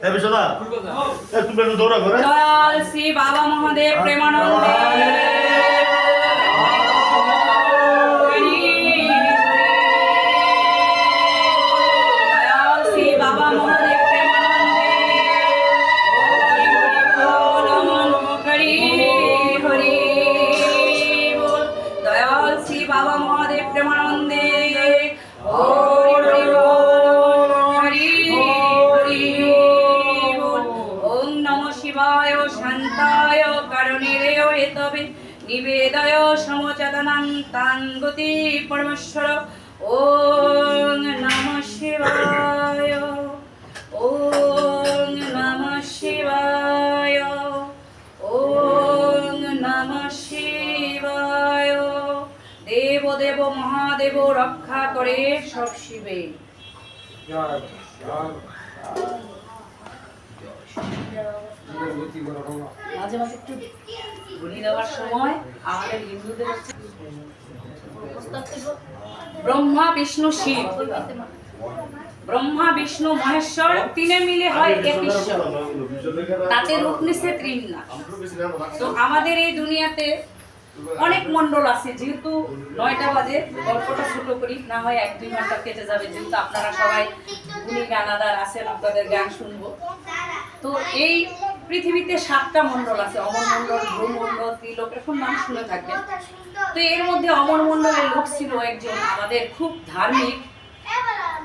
দয়াল শ্রী বাবা মহাদেব প্রেমানন্দে দয়াল শ্রী বাবা মহাদেব প্রেমানন্দে হরি হরি বল। দয়াল শ্রী বাবা মহাদেব প্রেমানন্দে শান্তায় কারণেরেয় হেতবে নিবেদয় সমচেতনাং তাং গতি পরমেশ্বর। ওং নমঃ শিবায়, ওং নমঃ শিবায়, ওং নমঃ শিবায়। দেব দেব মহাদেব রক্ষা করে সব শিবে। মাঝে মাঝে একটু বলি দেওয়ার সময় আমাদের হিন্দুদের হচ্ছে ব্রহ্মা বিষ্ণু শিব, ব্রহ্মা বিষ্ণু মহেশ্বর তিনে মিলে হয় এক ঈশ্বর, তাতে রূপ নিছে ত্রিনা। তো আমাদের এই দুনিয়াতে অনেক মন্ডল আছে, যেহেতু 9টা বাজে গল্পটা ছোট করি, না হয় 1-2 ঘন্টা কেটে যাবে, যেহেতু আপনারা সবাই গুণী গানাদার আছেন, আপনাদের গান শুনবো। তো এই পৃথিবীতে 7টা মন্ডল আছে, অমর মন্ডল, ভূমন্ডল, ত্রিলোক, এরকম নাম শুনে থাকবেন। তো এর মধ্যে অমর মন্ডলের লোক ছিল একজন আমাদের খুব ধার্মিক।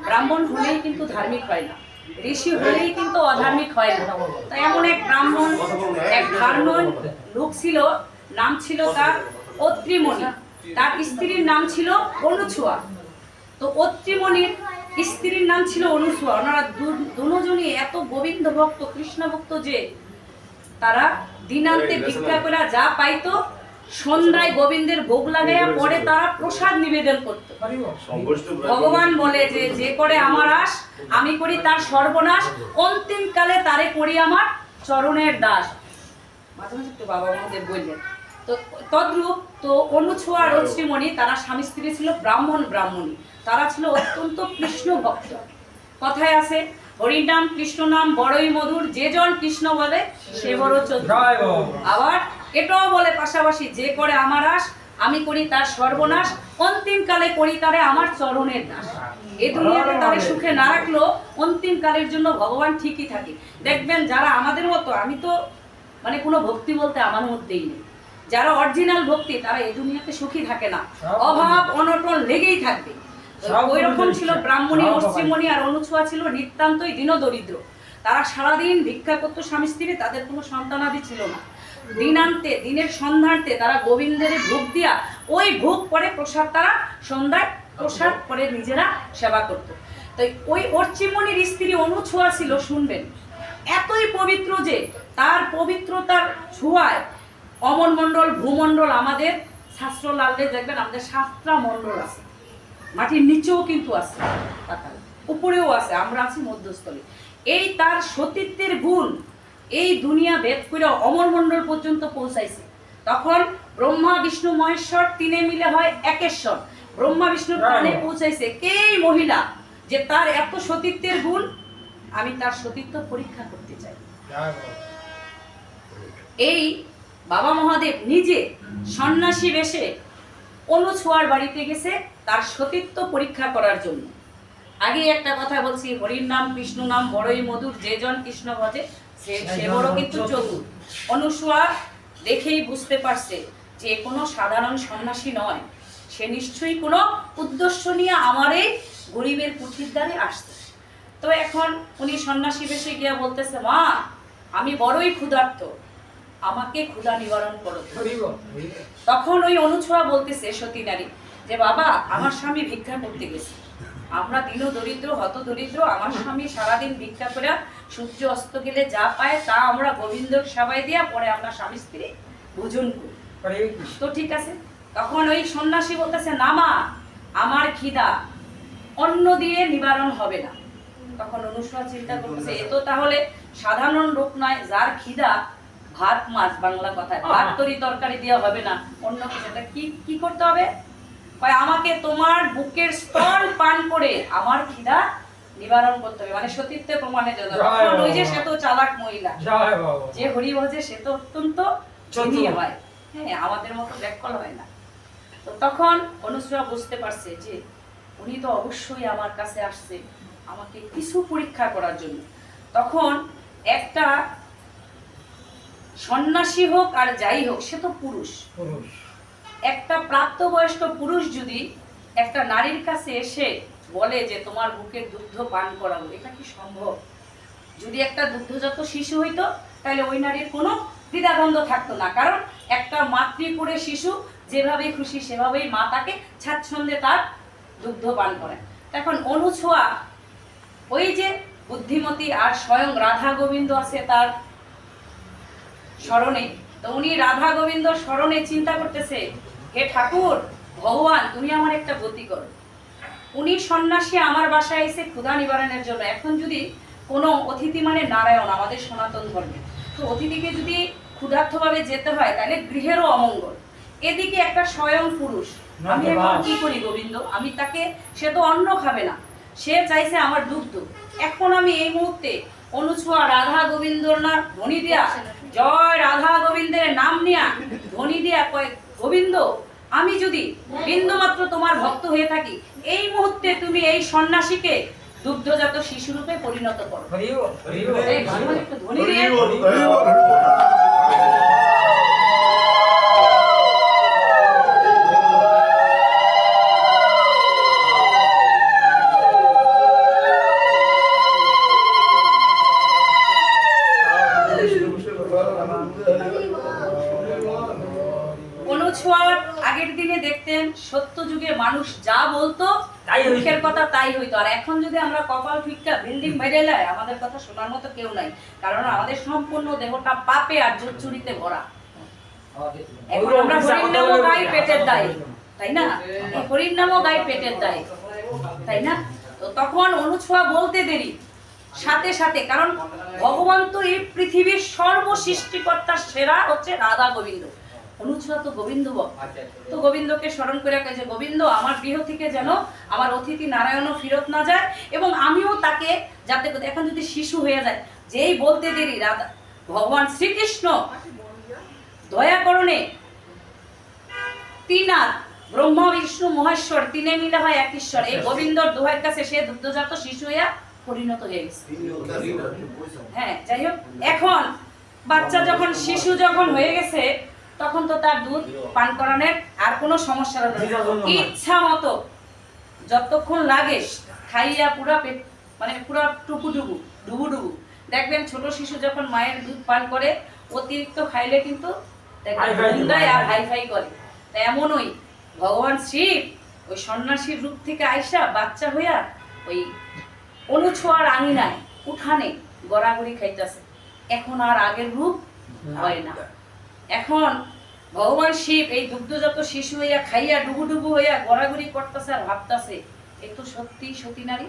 ব্রাহ্মণ হলেই কিন্তু ধার্মিক হয় না, ঋষি হলেই কিন্তু অধার্মিক হয় না। তাই এমন এক ব্রাহ্মণ, এক ব্রাহ্মণ লোক ছিল, নাম ছিল তার অত্রিমণি, তার স্ত্রীর নাম ছিল অনুছুয়া। তো অত্রিমণির স্ত্রীর নাম ছিল অনুছুয়া। ওনারা দুজনই এত গোবিন্দ ভক্ত, কৃষ্ণ ভক্ত যে তারা দিনান্তে ভিক্ষা করে যা পাইতো সন্ধ্যায় গোবিন্দের ভোগ লাগাইয়া পরে তারা প্রসাদ নিবেদন করত। ভগবান বলে যে যে করে আমার আশ আমি করি তার সর্বনাশ, অন্তিম কালে তারে করি আমার চরণের দাস। মাঝে মাঝে একটু বাবা মহাদেব বললেন। তো তদ্রূপ তো অনুছুয়া আর অত্রিমণি তারা স্বামী স্ত্রী ছিল, ব্রাহ্মণ ব্রাহ্মণী, তারা ছিল অত্যন্ত কৃষ্ণ ভক্ত। কথায় আছে হরি নাম কৃষ্ণ নাম বড়ই মধুর, যে জন কৃষ্ণ বলে সে বড় চতুর। আবার এটাও বলে পাশাপাশি যে করে আমার আশ আমি করি তার সর্বনাশ, অন্তিম কালে করি তারে আমার চরণের দাস। এই দুনিয়াতে তারে সুখে না রাখলেও অন্তিম কালের জন্য ভগবান ঠিকই থাকে। দেখবেন যারা আমাদের মতো, আমি তো মানে কোনো ভক্তি বলতে আমার মধ্যেই নেই, যারা অরিজিনাল ভক্তি তারা এই দুনিয়াতে সুখী থাকে না, অভাব অনটন লেগেই থাকবে। ওই রকম ছিল ব্রাহ্মণী, অত্রিমণি আর অনুছুয়া ছিল নিতান্তই দীনদরিদ্র। তারা সারাদিন ভিক্ষা করতো স্বামী স্ত্রী, তাদের কোনো সন্তানাদি ছিল না। দিনান্তে দিনের সন্ধ্যান্তে তারা গোবিন্দের ভোগ দিয়া ওই ভোগ পরে প্রসাদ, তারা সন্ধ্যায় প্রসাদ পরে নিজেরা সেবা করত। তাই ওই অত্রিমণির স্ত্রী অনুছুয়া ছিল, শুনবেন, এতই পবিত্র যে তার পবিত্রতার ছোঁয়ায় অমর মণ্ডল, ভূমণ্ডল, আমাদের শাস্ত্র লাললে দেখবেন আমাদের 7টা মণ্ডল আছে, মাটির নিচেও কিন্তু আছে, উপরেও আছে, আমরা আছি মধ্যস্থলে। এই তার সতীত্বের গুণ এই দুনিয়া ভেদ করে অমর মণ্ডল পর্যন্ত পৌঁছাইছে। তখন ব্রহ্মা বিষ্ণু মহেশ্বর তিনে মিলে হয় একেশ্বর। ব্রহ্মা বিষ্ণুর প্রাণে পৌঁছাইছে কে মহিলা, যে তার এত সতীত্বের গুণ, আমি তার সতীত্ব পরীক্ষা করতে চাই। এই বাবা মহাদেব নিজে সন্ন্যাসী বেশে অনুছুয়ার বাড়িতে গেছে তার সতীত্ব পরীক্ষা করার জন্য। আগে একটা কথা বলছি, হরির নাম কৃষ্ণ নাম বড়ই মধুর, যে জন কৃষ্ণ ভজে সে বড় কিন্তু চতুর। অনুছুয়া দেখেই বুঝতে পারছে যে কোনো সাধারণ সন্ন্যাসী নয়, সে নিশ্চয়ই কোনো উদ্দেশ্য নিয়ে আমার এই গরিবের কুঠির দ্বারে আসছে। তো এখন উনি সন্ন্যাসী বেশে গিয়া বলতেছে, মা আমি বড়ই ক্ষুধার্ত, আমাকে ক্ষুধা নিবারণ করো। তখন ওই অনুছুয়া বলতেছে সতী নারী যে বাবা আমার স্বামী ভিক্ষা করতে গেছে, আমরা দিন দরিদ্র হত দরিদ্র, আমার স্বামী সারাদিন ভিক্ষা করে সূর্য অস্ত গেলে যা পায় তা আমরা গোবিন্দর সেবায় দিয়া পরে আমরা স্বামী স্ত্রী ভোজন করি। তো ঠিক আছে। তখন ওই সন্ন্যাসী বলতেছে, না মা আমার খিদা অন্ন দিয়ে নিবারণ হবে না। তখন অনুসুয়া চিন্তা করতেছে, এ তো তাহলে সাধারণ লোক নয়, যার খিদা ভাত মাছ, বাংলা কথায় ভাত তরি তরকারি দেওয়া হবে না, অন্য কিছুটা কি করতে হবে? আমাকে তোমার বুকের স্তন পান করে আমার খিদা নিবারণ করতে হবে, মানে সতীত্বের প্রমাণের জন্য। তখন ওই যে সে তো চালাক মহিলা, যে হরি ভজে সে তো অত্যন্ত জ্ঞানী হয়, হ্যাঁ, আমাদের মতো ব্যাককল হয় না। তো তখন অনুসূয়া বুঝতে পারছে যে উনি তো অবশ্যই আমার কাছে আসছে আমাকে কিছু পরীক্ষা করার জন্য। তখন একটা সন্ন্যাসী হোক আর যাই হোক, সে তো পুরুষ, একটা প্রাপ্তবয়স্ক পুরুষ যদি একটা নারীর কাছে এসে বলে যে তোমার বুকের দুগ্ধ পান করাবো, এটা কি সম্ভব? যদি একটা দুগ্ধজাত শিশু হইতো তাহলে ওই নারীর কোনো দ্বিধাদ্বন্দ্ব থাকতো না, কারণ একটা মাতৃপুরে শিশু যেভাবে খুশি সেভাবেই মা তাকে স্বাচ্ছন্দ্যে তার দুগ্ধ পান করেন। এখন অনুছোয়া ওই যে বুদ্ধিমতী আর স্বয়ং রাধা গোবিন্দ আছে তার স্মরণে, তো উনি রাধা গোবিন্দ স্মরণে চিন্তা করতেছে, হে ঠাকুর ভগবান তুমি আমার একটা গতি করো। উনি সন্ন্যাসী আমার বাসায় এসে ক্ষুধা নিবারণের জন্য। এখন যদি কোনো অতিথি, মানে নারায়ণ আমাদের সনাতন ধর্মে, তো অতিথিকে যদি ক্ষুধার্তভাবে যেতে হয় তাহলে গৃহেরও অমঙ্গল। এদিকে একটা স্বয়ং পুরুষ, আমি এখন কি করি গোবিন্দ? আমি তাকে, সে তো অন্ন খাবে না, সে চাইছে আমার দুগ্ধ। এখন আমি এই মুহূর্তে অনুছোয়া রাধা গোবিন্দর না ধ্বনি দিয়া, জয় রাধা গোবিন্দের নাম নিয়া ধ্বনি দিয়া কয়, গোবিন্দ আমি যদি বিন্দুমাত্র তোমার ভক্ত হয়ে থাকি, এই মুহূর্তে তুমি এই সন্ন্যাসীকে দুগ্ধজাত শিশুরূপে পরিণত করো। একটু ধ্বনি দিয়ে অনুছোয়ার আগের দিনে দেখতেন সত্য যুগে মানুষ যা বলতো মুখের কথা তাই হইতো, আর এখন যদি আমরা কপাল ফিক্কা বিল্ডিং মেরে লাই, আমাদের কথা শোনার মতো কেউ নাই, কারণ আমাদের সম্পূর্ণ দেহটা পাপে আর জোচ্চুরিতে ভরা। এখন আমরা হরির নামও গাই পেটের দায়, তাই না? এই হরির নামও গাই পেটের দায়, তাই না? তো তখন অনুছোয়া বলতে দেরি সাথে সাথে, কারণ ভগবান তো এই পৃথিবীর সর্বসৃষ্টিকর্তার সেরা হচ্ছে রাধা গোবিন্দ, অনুছোয়া তো গোবিন্দ ভক্ত। তো গোবিন্দকে স্মরণ করে যে গোবিন্দ আমার গৃহ থেকে যেন আমার অতিথি নারায়ণও ফিরত না যায়, এবং আমিও তাকে যাতে, এখন যদি শিশু হয়ে যায়, যেই বলতে দেরি রাধা ভগবান শ্রীকৃষ্ণ দয়া করণে তিনার ব্রহ্মা বিষ্ণু মহেশ্বর তিনে মিলে হয় এক ঈশ্বর, এই গোবিন্দর দোহাইয়ের কাছে সে দুগ্ধজাত শিশু হইয়া পরিণত হয়ে গেছে। হ্যাঁ, যাই হোক, এখন বাচ্চা যখন শিশু যখন হয়ে গেছে, তখন তো তার দুধ পান করানোর আর কোনো সমস্যা হবে না, ইচ্ছা মতো যতক্ষণ লাগে খাইয়া পুরা পেট, মানে পুরা টুকু ডুবু ডুবু ডুবু। দেখবেন ছোট শিশু যখন মায়ের দুধ পান করে, অতিরিক্ত খাইলে কিন্তু আর হাইফাই করে। এমনই ভগবান শিব ওই সন্ন্যাসীর রূপ থেকে আইসা বাচ্চা হইয়া ওই অনুছোয়ার আঙিনায় উঠানে গড়াগড়ি খাইতেছে। এখন আর আগের রূপ হয় না, এখন ভগবান শিব এই দুগ্ধজাত শিশু হইয়া খাইয়া ডুবু ডুবু হইয়া গড়াগড়ি করতেছে আর ভাবতেছে এ তো সত্যি সতী নারী।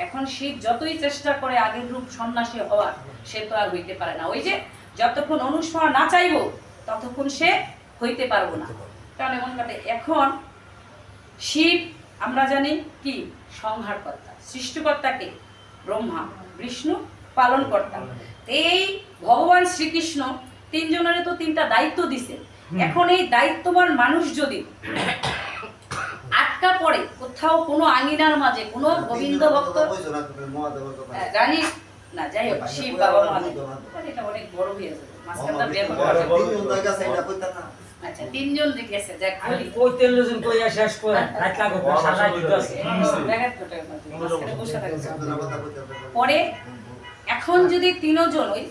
এখন শিব যতই চেষ্টা করে আগের রূপ সন্ন্যাসী হওয়ার, সে তো আর হইতে পারে না। ওই যে যতক্ষণ অনুসরণ না চাইবো ততক্ষণ সে হইতে পারবো না, কারণ এমন কাটে। এখন শিব আমরা জানি কি সংহারকর্তা, সৃষ্টিকর্তাকে ব্রহ্মা, বিষ্ণু পালনকর্তা। এই ভগবান শ্রীকৃষ্ণ তিনজনের তো তিনটা দায়িত্ব দিছে। এখন এই দায়িত্ববান মানুষ যদি আটকা পড়ে কোথাও কোনো আঙিনার মাঝে কোনো গোবিন্দ ভক্ত জানি না, যাই হোক শিব বাবা মহাদেব, এটা অনেক বড় হয়ে যাবে, মাঝখানটা বের হবে। আচ্ছা, তিনজন গেছে, দেখ বলি ওই তিনজন কইয়া শেষ করে রাত লাগো সারা দিতে আছে পরে। এখন যদি তিনজন, ওই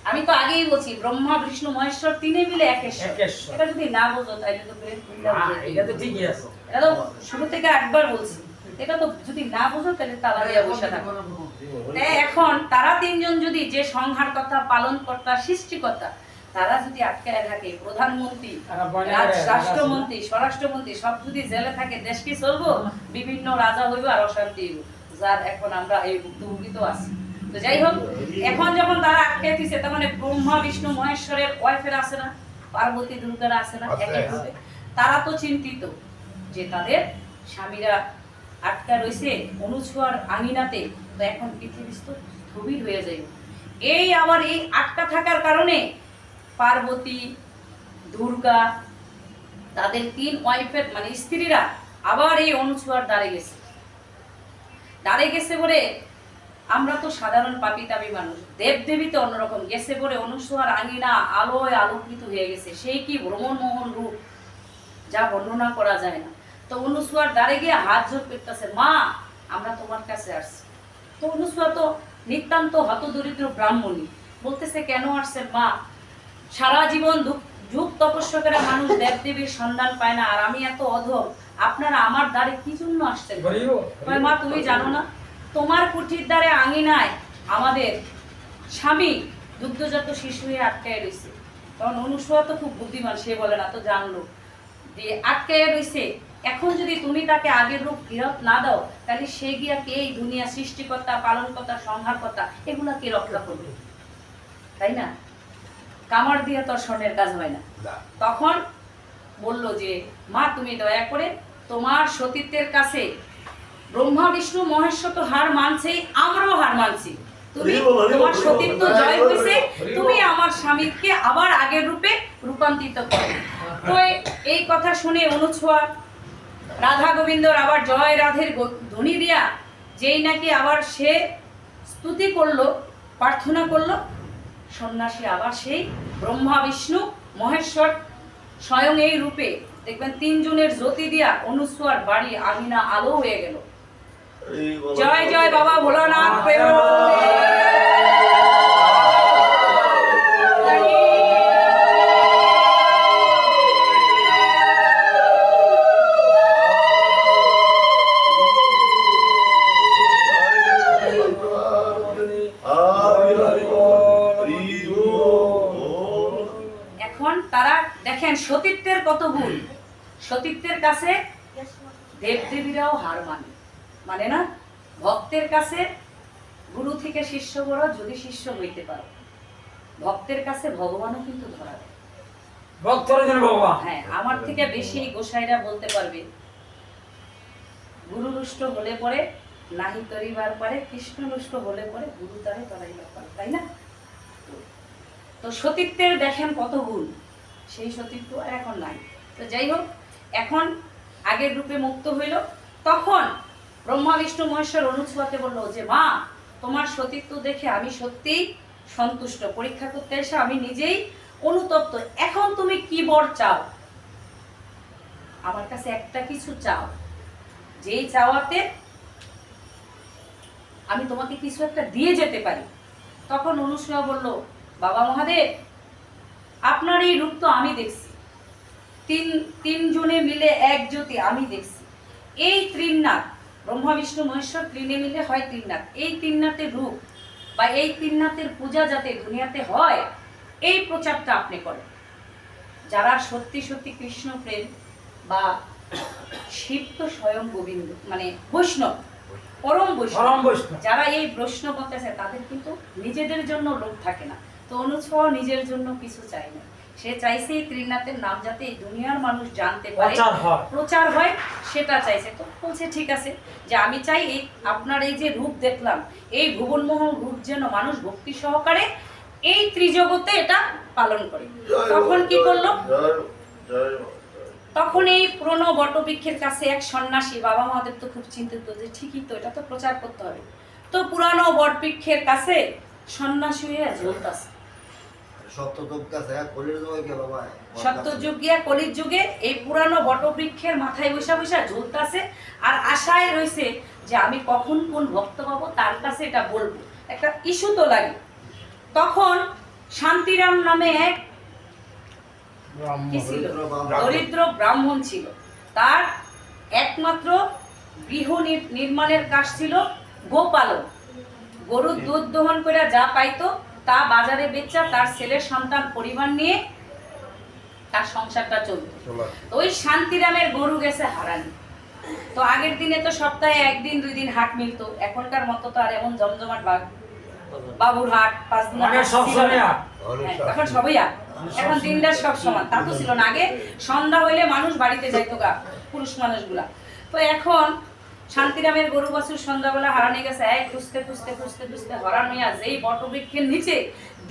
আমি তো আগেই বলছি ব্রহ্মা বিষ্ণু মহেশ্বর তিনে মিলে এক ঈশ্বর, এটা যদি না বোঝো তাহলে তো এটা তো ঠিকই আছে, এটা তো শুরু থেকে 8 বার বলছি, এটা তো যদি না বোঝো তাহলে তালা দিয়া বসে থাকো। এখন তারা তিনজন যদি, যে সংহারকর্তা, পালনকর্তা, সৃষ্টিকর্তা, তারা যদি আটকায় থাকে, প্রধানমন্ত্রী, রাষ্ট্রমন্ত্রী, স্বরাষ্ট্রমন্ত্রী সব যদি জেলে থাকে, দেশ কি চলবো? বিভিন্ন রাজা হইব আর অশান্তি হইব, যার এখন আমরা এই ভুক্তভোগী তো আছি। তো যাই হোক, এখন যখন তারা আটকে দিছে, তার মানে ব্রহ্মা বিষ্ণু মহেশ্বরের ওয়াইফের আছে না, পার্বতী দুর্গারা আছে না একই রূপে, তারা তো চিন্তিত যে তাদের স্বামীরা আটকা রয়েছে অনুছোয়ার আঙিনাতে, তো এখন পৃথিবী স্থবির হয়ে যায়। এই আবার এই আটকা থাকার কারণে পার্বতী, দুর্গা, তাদের 3 ওয়াইফের মানে স্ত্রীরা আবার এই অনুছোয়ার দ্বারে গেছে বলে, আমরা তো সাধারণ পাপী তাপী মানুষ, দেবদেবী তো অন্যরকম, গেছে বলে অনুছোয়ার আঙিনা আলোয় আলোকিত হয়ে গেছে। সেই কি ভ্রমণমোহন রূপ, যা বর্ণনা করা যায় না। তো অনুছোয়ার দ্বারে গিয়ে হাত জোর করতেছে, মা আমরা তোমার কাছে আসছি। তো অনুছোয়া তো নিতান্ত হতদরিদ্র ব্রাহ্মণী, বলতেছে কেন আসছেন মা? সারা জীবন যুগ তপস্যা করে মানুষ দেবদেবীর সন্ধান পায় না, আর আমি এত অধম, আপনারা আমার দ্বারে কি জন্য আসছেন? মা তুমি জানো না, তোমার কুঠির দ্বারে আঙিনায় আমাদের স্বামী দুগ্ধজাত শিশু হয়ে আটকায় রয়েছে। তখন অনুসূয়া তো খুব বুদ্ধিমান, সে বলে না তো জানলো দিয়ে আটকায় রয়েছে। এখন যদি তুমি তাকে আগের রূপ ফেরত না দাও, তাহলে সে গিয়া কে এই দুনিয়া সৃষ্টিকর্তা, পালনকর্তা, সংহারকর্তা এগুলা কে রক্ষা করবে? তাই না? কামার দিয়ে তো স্বর্ণের কাজ হয় না। তখন বলল যে মা তুমি দয়া করে তোমার সতীত্বের কাছে ব্রহ্মা বিষ্ণু মহেশ্বর তো হার মানছেই, আমরাও হার মানছি। তুমি তোমার সতীত্ব জয় হয়েছে, তুমি আমার স্বামীকে আবার আগের রূপে রূপান্তরিত করো। তো এই কথা শুনে অনুছোয়া রাধা গোবিন্দর আবার জয় রাধের ধ্বনি দিয়া যেই নাকি আবার সে স্তুতি করলো, প্রার্থনা করলো, সন্ন্যাসী আবার সেই ব্রহ্মা বিষ্ণু মহেশ্বর স্বয়ং এই রূপে দেখবেন 3 জনের জ্যোতি দিয়া অনুছোয়ার বাড়ি আঙিনা আলো হয়ে গেল। জয় জয় বাবা ভোলানাথ প্রেমানন্দে। এখন তারা দেখেন সতীত্বের কত গুণ। সতীত্বের কাছে দেবদেবীরাও হার মানে না। ভক্তের কাছে গুরু থেকে শিষ্য বড়, যদি শিষ্য হইতে পারো। ভক্তের কাছে ভগবানও কিন্তু ধরা দেয়। হ্যাঁ, আমার থেকে বেশি গোসাইরা বলতে পারবে, গুরু রুষ্ট হলে পরে নাহি তরিবার পারে, কৃষ্ণ রুষ্ট হলে পরে গুরু তারে তরাইবার পারে, তাই না? তো সতীত্বের দেখেন কত গুণ, সেই সতীত্ব এখন নাই। তো যাই হোক, এখন আগের রূপে মুক্ত হইল। তখন ব্রহ্মা বিষ্ণু মহেশ্বর অনুছোয়াকে বললো যে মা তোমার সতীত্ব দেখে আমি সত্যিই সন্তুষ্ট, পরীক্ষা করতে এসে আমি নিজেই অনুতপ্ত। এখন তুমি কি বর চাও? আমার কাছে একটা কিছু চাও, যেই চাওয়াতে আমি তোমাকে কিছু একটা দিয়ে যেতে পারি। তখন অনুসূয়া বলল, বাবা মহাদেব আপনার এই রূপ তো আমি দেখছি, তিন জনে মিলে এক জ্যোতি আমি দেখছি। এই ত্রিনাথ ব্রহ্মা বিষ্ণু মহেশ্বর ত্রিনে মিলে হয় ত্রিনাথ। এই ত্রিনাথের রূপ বা এই ত্রিনাথের পূজা যাতে দুনিয়াতে হয়, এই প্রচারটা আপনি করেন। যারা সত্যি সত্যি কৃষ্ণ প্রেম বা শিব তো স্বয়ং গোবিন্দ মানে বৈষ্ণব, পরম বৈষ্ণব, যারা এই বৈষ্ণব আছে তাদের কিন্তু নিজেদের জন্য লোভ থাকে না। তো অনুছোয়া নিজের জন্য কিছু চাই না, সে চাইছে এই ত্রিনাথের নাম যাতে এই দুনিয়ার মানুষ জানতে পারে, প্রচার হয়, সেটা চাইছে। তো বলছে ঠিক আছে, যে আমি চাই এই আপনার এই যে রূপ দেখলাম, এই ভুবনমোহন রূপ যেন মানুষ ভক্তি সহকারে এই ত্রিজগতে এটা পালন করে। তখন কি করলো? তখন এই পুরনো বটবৃক্ষের কাছে এক সন্ন্যাসী, বাবা মহাদেব তো খুব চিন্তিত যে ঠিকই তো, এটা তো প্রচার করতে হবে। তো পুরানো বটবৃক্ষের কাছে সন্ন্যাসী হয়ে ঝুলতাছে। সত্যযুগিয়া কলির যুগে এই পুরানো বটবৃক্ষের মাথায় বসা বসা ঝুলতাছে, আর আশায় রয়েছে যে আমি কখন কোন ভক্ত পাবো তার কাছে এটা বলবো, একটা ইস্যু তো লাগে। তখন শান্তিরাম নামে এক কি ছিল, দরিদ্র ব্রাহ্মণ ছিল। তার একমাত্র গৃহ নির্মাণের কাজ ছিল গোপালন। গরুর দুধ দহন করে যা পাইতো তা বাজারে বেচা তার ছেলের সন্তান পরিবার নিয়ে তার সংসারটা চলত। তো ওই শান্তিরামের গরু গেছে হারানি। তো আগের দিনে তো সপ্তাহে 1 দিন 2 দিন হাট মিলতো, এখনকার মতো তো আর এমন জমজমাট বাবুর হাট 5 দিন এখন সবই হাট, এখন দিনটা সব সমান। তা তো ছিল না, আগে সন্ধ্যা হইলে মানুষ বাড়িতে যাইতো গা, পুরুষ মানুষগুলা। তো এখন শান্তিরামের গরু বাছুর সন্ধ্যাবেলা হারানো গেছে, এক খুঁজতে খুঁজতে খুঁজতে খুঁজতে হরান হইয়া যেই বটবৃক্ষের নিচে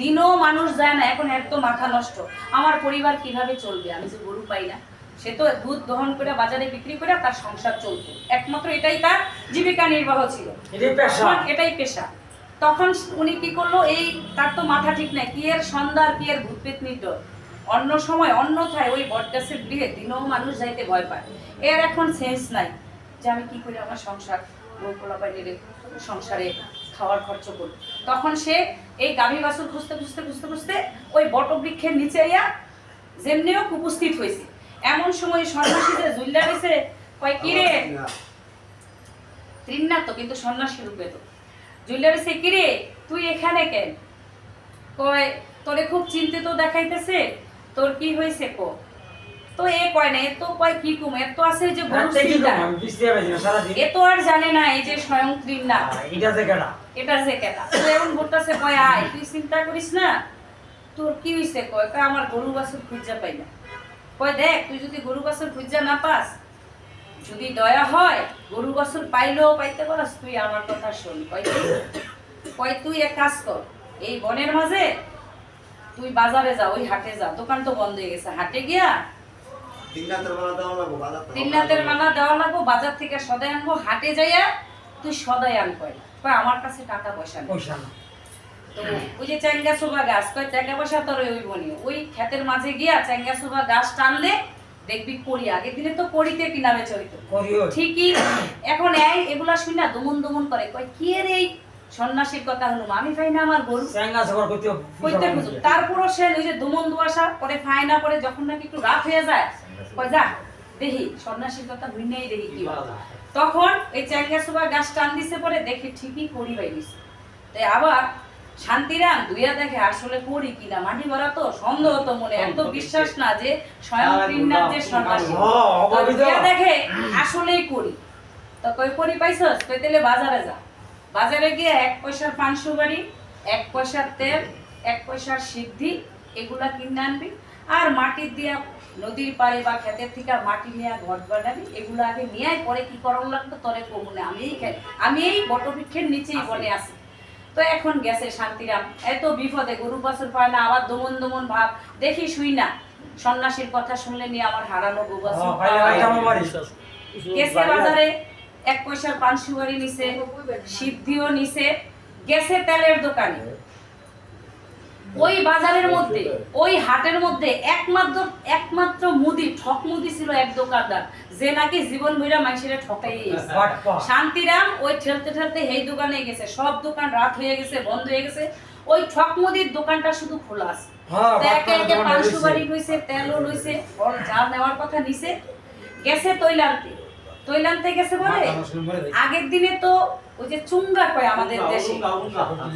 দিনও মানুষ যায় না। এখন এত মাথা নষ্ট, আমার পরিবার কিভাবে চলবে, আমি যে গরু পাই না। সে তো দুধ দহন করে বাজারে বিক্রি করে তার সংসার চলতো, একমাত্র এটাই তার জীবিকা নির্বাহ ছিল, এটাই পেশা। তখন উনি কি করলো, এই তার তো মাথা ঠিক নাই, কি এর সন্ধ্যা কি এর ভূত পেতনির ডর। অন্য সময় অন্যথায় ওই বটগাছের গৃহে দিনও মানুষ যাইতে ভয় পায়। এর এখন সেন্স নাই যে আমি কি করে আমার সংসার বউপোলা বাইরে সংসারে খাওয়ার খরচ করি। তখন সে এই গাভী বাছুর খুঁজতে খুঁজতে খুঁজতে খুঁজতে ওই বটবৃক্ষের নিচে আইয়া যেমনিও উপস্থিত হয়েছে। এমন সময় সন্ন্যাসী যে জুল্লা রয়েছে, কয় কিরে ত্রিনাথ তো, কিন্তু সন্ন্যাসী রূপে তো জুল্লা রয়েছে, কিরে তুই এখানে কেন? কয় তোরে খুব চিন্তিত দেখাইতেছে, তোর কি হয়েছে কো? তো এ কয় না, এ তো কয় কি কম, এত আছে যে গরু চিন্তা, এ তো আর জানে না এই যে স্বয়ং ত্রিনাথ এটা যে কেটা। তো এমন বলতেছে, কয় আয় তুই চিন্তা করিস না, তোর কি হয়েছে? কয় আমার গরু বাছুর খুঁজা পাই না। কয় দেখ, তুই যদি গরু বাছুর খুঁজা না পাস, যদি দয়া হয় গরু বাছুর পাইলেও পাইতে পারস, তুই আমার কথা শোন। কয় তুই এক কাজ কর, এই বনের মাঝে তুই বাজারে যা, ওই হাটে যা, দোকান তো বন্ধ হয়ে গেছে, হাটে গিয়া তিননাথের মালা দেওয়া লাগবো, বাজার থেকে সদাই আনবো, হাটে যাইয়া তুই সদাই আন। কয় আমার কাছে টাকা পয়সা নেই। তো ওই যে চ্যাঙ্গা সুবা গাছ, কয় টাকা পয়সা তোর ওই বনি, ওই ক্ষেতের মাঝে গিয়া চ্যাঙ্গা সুবা গাছ টানলে দেখবি করি। আগের দিনে তো করিতে কি নামে চলিত ঠিকই। এখন এগুলা শুই না দমন দমন করে, কয় কি এর এই সন্ন্যাসীর কথা হলো, আমি পাই না আমার গরু কইতে খুঁজো। তারপরও সে ওই যে দমন দুয়াশা করে ফাই না করে, যখন নাকি একটু রাত হয়ে যায়, কয় যা দেখি সন্ন্যাসীর কথা ভুইনাই দেখি কি। তখন এই চ্যাঙ্গা সুবা গাছ টান দিছে, পরে দেখি ঠিকই করি পাই দিছে। তাই আবার শান্তিরাম দুইয়া দেখে আসলে করি কিনা, মাটি ভরা তো সন্দেহ তো মনে, এত বিশ্বাস না যে স্বয়ং ত্রিনাথ যে সন্ন্যাসী। দুইয়া দেখে আসলেই করি। তো কই করি পাইছস? কই তাহলে বাজারে যা, বাজারে গিয়ে 1 পয়সার পান সুপারি, 1 পয়সার তেল, 1 পয়সার সিদ্ধি, এগুলা কিনে আনবি। আর মাটি দিয়া নদীর পাড়ে বা ক্ষেতের থেকে মাটি নিয়ে ঘট বানাবি। এগুলো আগে নিয়ে পরে কি করার লাগতো তোরে কমুনে, আমি এই বটবৃক্ষের নিচেই বনে আছি। তো এখন গেছে শান্তিরাম, এত বিপদে গরু বাছুর পায় না, আবার দমন দমন ভাব, দেখি শুই না সন্ন্যাসীর কথা শুনলে নিয়ে আমার হারানো গরু বাছুর গেছে বাজারে, 1 পয়সার পান সুপারি নিছে, সিদ্ধিও নিছে, গেছে তেলের দোকানে। ওই বাজারের মধ্যে, ওই হাটের মধ্যে একমাত্র মুদি ঠক মুদি ছিল এক দোকানদার, যে নাকি জীবন ভৈরা মানুষের ঠকাই। শান্তিরাম ওই ঠেলতে ঠেলতে এই দোকানে গেছে, সব দোকান রাত হয়ে গেছে, বন্ধ হয়ে গেছে, ওই ঠক মুদির দোকানটা শুধু খোলা আছে। একে একে পান সুপারি লইছে, তেলও লইছে, যা নেওয়ার কথা নিছে, গেছে তৈলান্তে গেছে। বলে আগের দিনে তো ওই যে চুঙ্গা কয় আমাদের দেশে,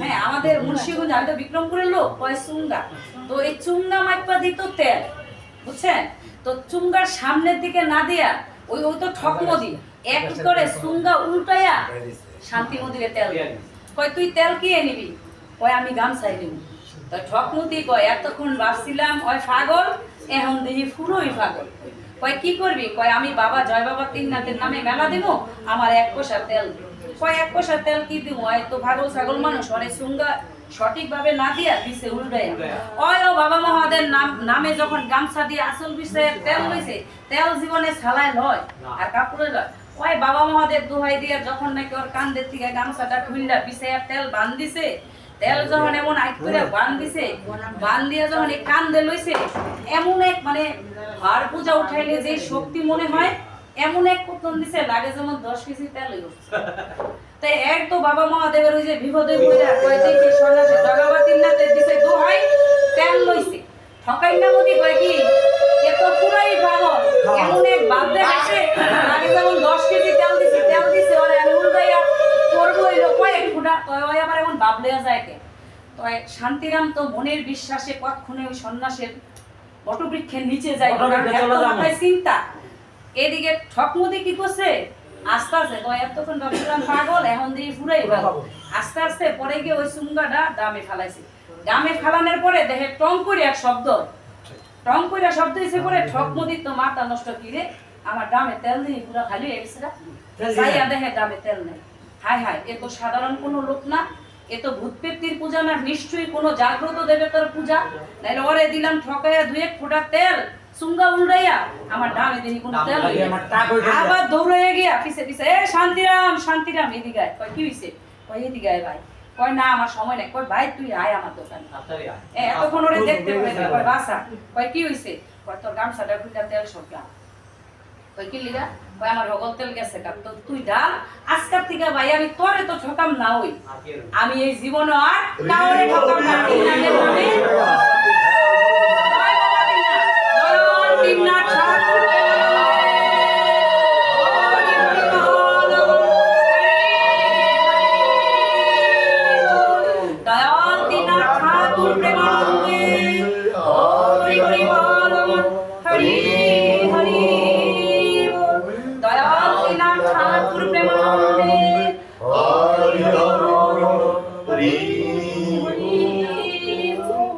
হ্যাঁ আমাদের মুন্সিগঞ্জ, আমি তো বিক্রমপুরের লোক, কয় চুঙ্গা। তো এই চুঙ্গা মাইপা দিত তেল, বুঝছেন? তো চুঙ্গার সামনের দিকে না দিয়া ওই তো ঠকমদি এক করে চুঙ্গা উল্টাইয়া শান্তি মন্দিরে তেল। কয় তুই তেল কি নিবি? কয় আমি গামছাই নিব। তো ঠকমতি কয় এতক্ষণ ভাবছিলাম ওই পাগল, এখন দেখি পুরোই পাগল। কয় কি করবি? কয় আমি বাবা জয় বাবা ত্রিনাথের নামে মেলা দিব, আমার 1 পয়সা তেল। কয় 1 পয়সা তেল কি দিব? তো পাগল ছাগল মানুষ, ওরে চুঙ্গা সঠিক ভাবে না দিয়া দিছে উল্টাইয়া। ওই ও বাবা মহাদের নামে যখন গামছা দিয়ে আসল বিষয়ে তেল লইছে, তেল জীবনে ছালায় লয় আর কাপড়ে লয়। ওই বাবা মহাদের দোহাই দিয়ে যখন নাকি ওর কান্দের থেকে গামছাটা খুললা বিষয়ে তেল বান দিছে, তেল যখন এমন আইট করে বান দিছে, বান দিয়ে যখন এই কান্দে লইছে, এমন এক মানে হাড় পূজা উঠাইলে যে শক্তি মনে হয়, এমন এক পতন দিছে লাগে যেমন 10 কেজি তেল হইল। তাই এক তো বাবা মহাদেবের ওই যে বিপদে পড়া কয় দেখি সন্ন্যাসী জগাবা তিননাথের দিছে দোহাই, তেল লইছে, ঠকাই না মতি কয় কি এত পুরাই পাগল, এমন এক বাদ দেখাইছে লাগে যেমন 10 কেজি তেল দিছে ওরে আমি উল্টাইয়া করবো হইলো কয়েক ফুটা। তো ওই আবার এমন বাবলেয়া যায় কে। তো শান্তিরাম তো মনের বিশ্বাসে কতক্ষণে ওই সন্ন্যাসের বটবৃক্ষের নিচে যায়, চিন্তা। এদিকে ঠকমতি কি করছে, আস্তে আস্তে এতক্ষণ ভাবছিলাম পাগল, এখন দিয়ে পুরাই পাগল, আস্তে আস্তে পরে গিয়ে ওই চুঙ্গাটা ডামে ফেলাইছে। ডামে ফেলানোর পরে দেখে টং করে এক শব্দ, টং করে শব্দ হয়েছে। পরে ঠকমতির তো মাথা নষ্ট, কি রে আমার ডামে তেল দিয়ে পুরা খালি হয়ে গেছে। যাইয়া দেখে ডাবে তেল নেই। হায় হায়, এ তো সাধারণ কোনো লোক না, এ তো ভূত পেত্তির পূজা না, নিশ্চয়ই কোনো জাগ্রত দেবতার পূজা। নাইলে ওরে দিলাম ঠকাইয়া 2-1 ফোঁটা তেল, সুঙ্গা উল্টাইয়া আমার ডাবে দিনি কোনো তেল নেই। আবার দৌড়াইয়া গিয়া পিছে পিছে, এ শান্তিরাম শান্তিরাম এদিকে আয়। কয় কি হইছে? কয় এদিকে আয় ভাই। কয় না আমার সময় নাই। কয় ভাই তুই আয় আমার দোকানে। এতক্ষণ ওরে দেখতে পাই না। কয় বাসা। কয় কি হইছে? কয় তোর গামছাটা খুইলা তেল সরকা। কয় কি লিগা? কয় আমার হগল তেল গেছে কাপ। তো তুই ডাল আজকাল থেকে ভাই আমি তোরে তো ঠকাম না হই, আমি এই জীবন আর কাউরে ঠকাম না। তিননাথের নামে তিননাথ ঠাকুর দয়াল তিননাথ ঠাকুর প্রেমানন্দে হরি হরি বল হরি হরি বল। দয়াল তিননাথ ঠাকুর প্রেমানন্দে হরি হরি বল।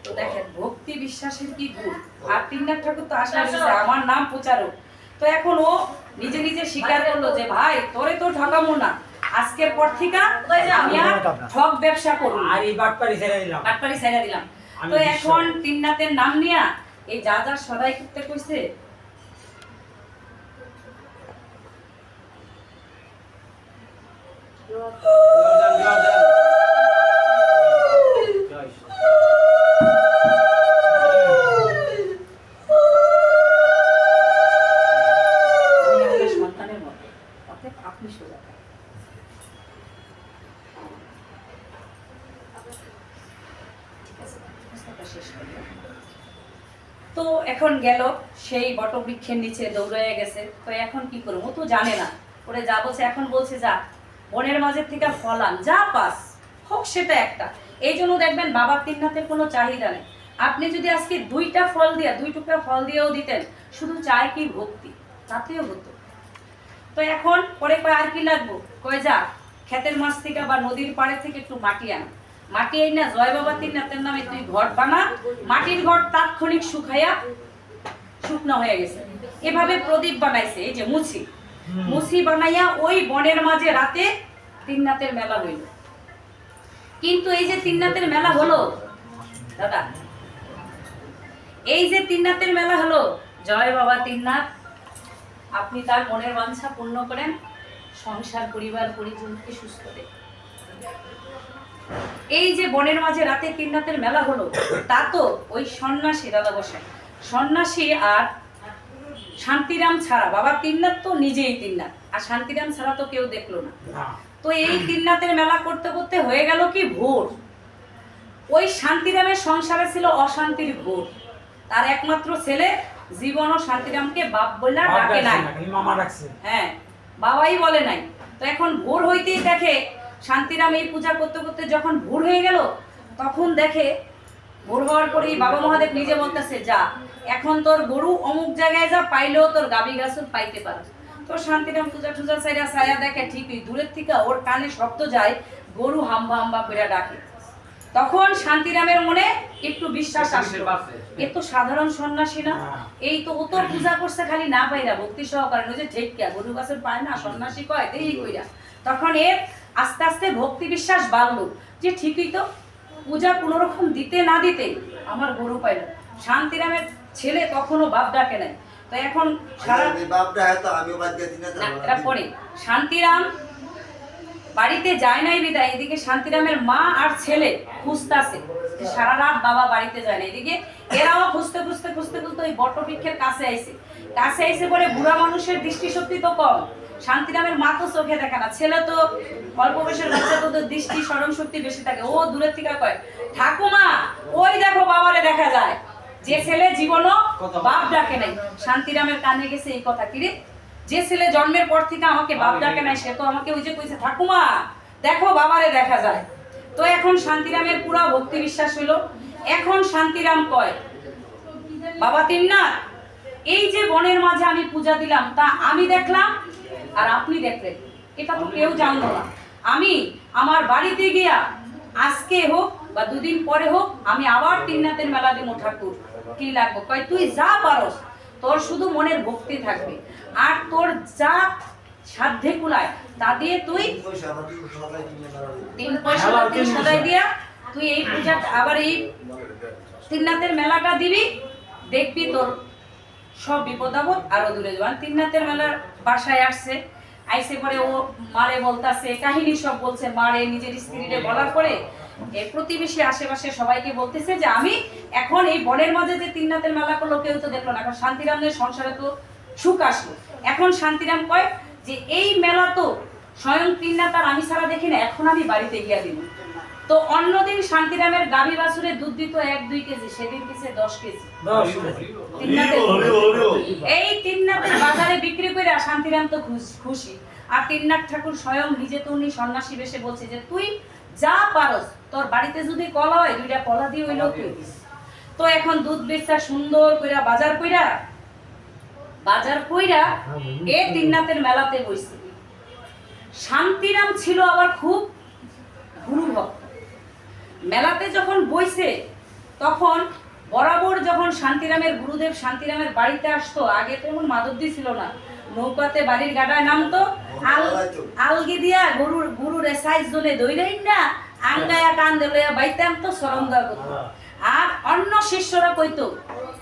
তো দেখেন ভক্তি বিশ্বাসের কি গুণ। আর তিননাথ ঠাকুর তো আশা দিয়েছে আমার নাম প্রচারক। তো এখন ও নিজে নিজে স্বীকার করলো যে ভাই তোরে তো ঠকামো না, আজকের পর থেকে আমি আর ঠক ব্যবসা করব আর এই বাটপারি ছেড়ে দিলাম, বাটপারি ছেড়ে দিলাম। তো এখন তিননাথের নাম নিয়া এই যা যা সদাই করতে কইছে সন্তানের মতো, অতএব আপনি সোজা থাকেন। তো এখন গেল সেই বটবৃক্ষের নিচে দৌড়াইয়া গেছে। তো এখন কি করবো, ও তো জানে না। ওরে যা বলছে, এখন বলছে যা বনের মাঝের থেকে ফল আন, যা পাস হোক সেটা একটা। এই জন্য দেখবেন বাবা তিননাথের কোনো চাহিদা নেই। আপনি যদি আজকে 2টা ফল দিয়া 2 টুকরা ফল দিয়েও দিতেন, শুধু চায় কি ভক্তি, তাতেও হতো। তো এখন পরে কয় আর কি লাগবো? কয় যা ক্ষেতের মাছ থেকে বা নদীর পাড়ে থেকে একটু মাটি আন। মাটি এই না জয় বাবা তিননাথের নামে তুই ঘর বানা। মাটির ঘর তাৎক্ষণিক শুকাইয়া শুকনো হয়ে গেছে। এভাবে প্রদীপ বানাইছে, এই যে মুছি মুছি বানাইয়া ওই বনের মাঝে রাতে তিননাথের মেলা হইল। কিন্তু এই যে তিননাথের মেলা হলো দাদা, এই যে তিননাথের মেলা হলো, জয় বাবা তিননাথ আপনি তার মনের বাঞ্ছা পূর্ণ করেন, সংসার পরিবার পরিজনকে সুস্থ দেন। এই যে বনের মাঝে রাতে তিননাথের মেলা হলো, তা তো ওই সন্ন্যাসী দাদা বসে, সন্ন্যাসী আর শান্তিরাম ছাড়া, বাবা তিননাথ তো নিজেই তিননাথ, আর শান্তিরাম ছাড়া তো কেউ দেখলো না। তো এই তিননাথের মেলা করতে করতে হয়ে গেল কি ভোর। ওই শান্তিরামের সংসারে ছিল অশান্তির ভোর। তার একমাত্র ছেলে জীবনও শান্তিরামকে বাপ বলে ডাকে নাই, হ্যাঁ বাবাই বলে নাই। তো এখন ভোর হইতেই দেখে শান্তিরাম এই পূজা করতে করতে যখন ভোর হয়ে গেল, তখন দেখে ভোর হওয়ার পরেই বাবা মহাদেব নিজে বলতেছে যা এখন তোর গরু অমুক জায়গায় যা, পাইলেও তোর গাবি গাছও পাইতে পারে। তো শান্তিরাম পূজা টুজা ছায়া দেখে ঠিকই দূরের থেকে ওর কানে শব্দ যায়, গরু হাম্বা হাম্বা করে ডাকে। তখন শান্তিরামের মনে একটু বিশ্বাস আসলো, এ তো সাধারণ সন্ন্যাসী না, এই তো ও তো পূজা করছে খালি না পাইরা ভক্তি সহকারে, ওই যে ঠেকা গরু গাছের পায় না সন্ন্যাসী কয় দেরি কইরা। তখন এর আস্তে আস্তে ভক্তি বিশ্বাস বাড়লো যে ঠিকই তো পূজা কোনো রকম দিতে না দিতে আমার গরু পাইল। শান্তিরামের ছেলে কখনো বাপ ডাকে নাই। তো এখন সারা পরে শান্তিরাম বাড়িতে যায় নাই বিদায়, এদিকে শান্তিরামের মা আর ছেলে খুঁজতেছে, সারা রাত বাবা বাড়িতে যায় না। এদিকে এরাও খুঁজতে খুঁজতে খুঁজতে খুঁজতে ওই বটবৃক্ষের কাছে আইছে বলে বুড়া মানুষের দৃষ্টিশক্তি তো কম, শান্তিরামের মা তো চোখে দেখে না, ছেলে তো অল্প বয়সের বাচ্চা, তোদের দৃষ্টি স্মরণ শক্তি বেশি থাকে। ও দূরের থেকে কয় ঠাকুমা ওই দেখো বাবারে দেখা যায়, যে ছেলে জীবনও বাপ ডাকে নাই। শান্তিরামের কানে গেছে এই কথা, কিরে যে ছেলে জন্মের পর থেকে আমাকে বাপ ডাকে নাই, সে তো আমাকে ওই যে কইছে ঠাকুমা দেখো বাবারে দেখা যায়। তো এখন শান্তিরামের পুরা ভক্তি বিশ্বাস হলো। এখন শান্তিরাম কয় বাবা তিননাথ এই যে বনের মাঝে আমি পূজা দিলাম তা আমি দেখলাম আর আপনি দেখলেন, এটা তো কেউ জানলো না। আমি আমার বাড়িতে গিয়া আজকে হোক বা 2 দিন পরে হোক আমি আবার তিননাথের মেলা দিব ঠাকুর, কি লাগবে? কয় তুই যা পারস, তোর শুধু মনের ভক্তি থাকবে আর তোর যা সাধ্যে কুলায় তা দিয়ে তুই 3 পয়সা তুই সদাই দিয়া তুই এই পূজা আবার এই তিননাথের মেলাটা দিবি, দেখবি তোর সব বিপদ আপদ আরো দূরে যাবে। তিননাথের মেলার বাসায় আসছে, আইসে পরে ও মারে বলতাছে কাহিনী সব বলছে, মারে নিজের স্ত্রীরে বলার পরে এই প্রতিবেশী আশেপাশে সবাইকে বলতেছে যে আমি এখন এই বনের মাঝে যে তিননাথের মেলা করলো কেউ তো দেখলো না, এখন শান্তিরামের সংসারে তো সুখ আসলো। এখন শান্তিরাম কয় যে এই মেলা তো স্বয়ং তিননাথ আর আমি ছাড়া দেখি না, এখন আমি বাড়িতে গিয়া দিব। তো অন্যদিন শান্তিরামের গাভী বাছুরে দুধ দিত 1-2 কেজি, সেদিন দিছে 10 কেজি। এই তিননাথের বাজারে বিক্রি করে শান্তিরাম তো খুশি। আর তিননাথ ঠাকুর স্বয়ং নিজে তো উনি সন্ন্যাসী বেশে বলছে যে তুই যা পারস, তোর বাড়িতে যদি কলা হয় 2টা কলা দিয়ে ওই লোক। তো এখন দুধ বেচা সুন্দর কইরা বাজার কইরা এ তিননাথের মেলাতে বইছে। শান্তিরাম ছিল আবার খুব গুরু ভক্ত। মেলাতে যখন বইছে তখন বরাবর যখন শান্তিরামের গুরুদেব শান্তিরামের বাড়িতে আসতো, আগে তো এমন মাদবদি ছিল না, নৌকাতে বাড়ির গাডায় নামতো, আলগি দিয়া গরুর সাইজ জনে দইরাই না আঙ্গায়া কান্দে লইয়া বাইতে আনতো, শরম দেওয়া করতো। আর অন্য শিষ্যরা কইতো